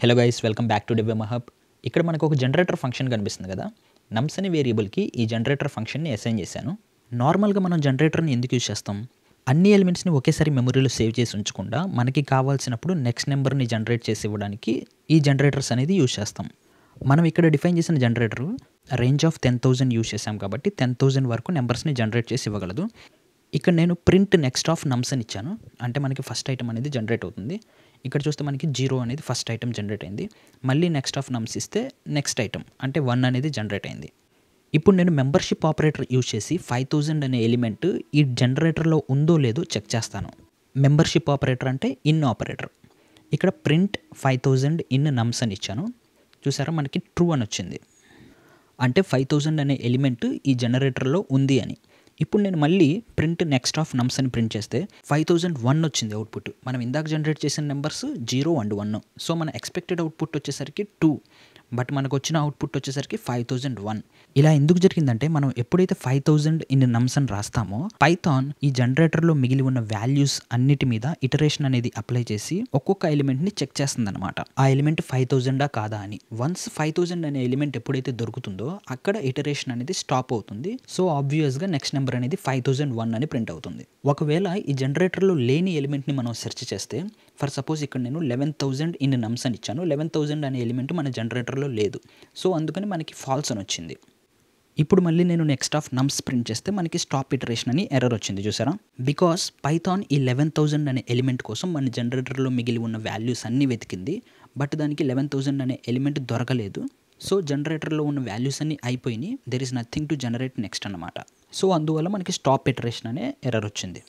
Hello guys, welcome back to development hub. ఇక్కడ మనకు ఒక జనరేటర్ ఫంక్షన్ కనిపిస్తుంది కదా. నమ్స్ అనే వేరియబుల్కి ఈ జనరేటర్ ఫంక్షన్ని అసైన్ చేశాను. నార్మల్గా మనం జనరేటర్ని ఎందుకు యూజ్ చేస్తాం? అన్ని ఎలిమెంట్స్ని ఒకేసారి మెమరీలో సేవ్ చేసి ఉంచకుండా మనకి కావాల్సినప్పుడు నెక్స్ట్ నెంబర్ని జనరేట్ చేసి ఇవ్వడానికి ఈ జనరేటర్స్ అనేది యూజ్ చేస్తాం. మనం ఇక్కడ డిఫైన్ చేసిన జనరేటర్ రేంజ్ ఆఫ్ 10,000 యూజ్ చేసాం కాబట్టి 10,000 వరకు నెంబర్స్ని జనరేట్ చేసి ఇవ్వగలదు. ఇక్కడ నేను ప్రింట్ నెక్స్ట్ ఆఫ్ నమ్స్ అని ఇచ్చాను. అంటే మనకి ఫస్ట్ ఐటమ్ అనేది జనరేట్ అవుతుంది. ఇక్కడ చూస్తే మనకి 0 అనేది ఫస్ట్ ఐటమ్ జనరేట్ అయింది. మళ్ళీ నెక్స్ట్ ఆఫ్ నమ్స్ ఇస్తే నెక్స్ట్ ఐటమ్ అంటే 1 అనేది జనరేట్ అయింది. ఇప్పుడు నేను మెంబర్షిప్ ఆపరేటర్ యూజ్ చేసి 5,000 అనే ఎలిమెంట్ ఈ జనరేటర్లో ఉందో లేదో చెక్ చేస్తాను. మెంబర్షిప్ ఆపరేటర్ అంటే ఇన్ ఆపరేటర్. ఇక్కడ ప్రింట్ 5,000 ఇన్ నమ్స్ అని ఇచ్చాను. చూసారా, మనకి ట్రూ అని వచ్చింది. అంటే 5,000 అనే ఎలిమెంట్ ఈ జనరేటర్లో ఉంది అని. ఇప్పుడు నేను మళ్ళీ ప్రింట్ నెక్స్ట్ ఆఫ్ నమ్స్ అని ప్రింట్ చేస్తే 5,001 వచ్చింది అవుట్పుట్. మనం ఇందాక జనరేట్ చేసిన నెంబర్స్ 0 అండ్ 1. సో మన ఎక్స్పెక్టెడ్ అవుట్పుట్ వచ్చేసరికి 2, బట్ మనకు వచ్చిన అవుట్పుట్ వచ్చేసరికి 5,001. ఇలా ఎందుకు జరిగిందంటే, మనం ఎప్పుడైతే 5,000 ఇన్ నమ్స్ అని రాస్తామో పైథాన్ ఈ జనరేటర్లో మిగిలి ఉన్న వాల్యూస్ అన్నిటి మీద ఇటరేషన్ అనేది అప్లై చేసి ఒక్కొక్క ఎలిమెంట్ని చెక్ చేస్తుంది అనమాట. ఆ ఎలిమెంట్ 5,000 కాదా అని. వన్స్ 5,000 అనే ఎలిమెంట్ ఎప్పుడైతే దొరుకుతుందో అక్కడ ఇటరేషన్ అనేది స్టాప్ అవుతుంది. సో ఆబ్వియస్గా నెక్స్ట్ నెంబర్ అనేది 5,001 అని ప్రింట్ అవుతుంది. ఒకవేళ ఈ జనరేటర్లో లేని ఎలిమెంట్ని మనం సెర్చ్ చేస్తే, ఫర్ సపోజ్ ఇక్కడ నేను 11,000 ఇన్ నమ్స్ అని ఇచ్చాను. 11,000 అనే ఎలిమెంట్ మన జనరేటర్లో లేదు. సో అందుకని మనకి ఫాల్స్ అని వచ్చింది. ఇప్పుడు మళ్ళీ నేను నెక్స్ట్ ఆఫ్ నమ్స్ ప్రింట్ చేస్తే మనకి స్టాప్ ఇటరేషన్ అని ఎర్రర్ వచ్చింది. చూసారా, బికాస్ పైథాన్ ఈ 11,000 అనే ఎలిమెంట్ కోసం మన జనరేటర్లో మిగిలి ఉన్న వాల్యూస్ అన్నీ వెతికింది. బట్ దానికి 11,000 అనే ఎలిమెంట్ దొరకలేదు. సో జనరేటర్లో ఉన్న వాల్యూస్ అన్నీ అయిపోయినాయి. There is nothing to generate next అన్నమాట. సో అందువల్ల మనకి స్టాప్ ఇటరేషన్ అనే ఎర్రర్ వచ్చింది.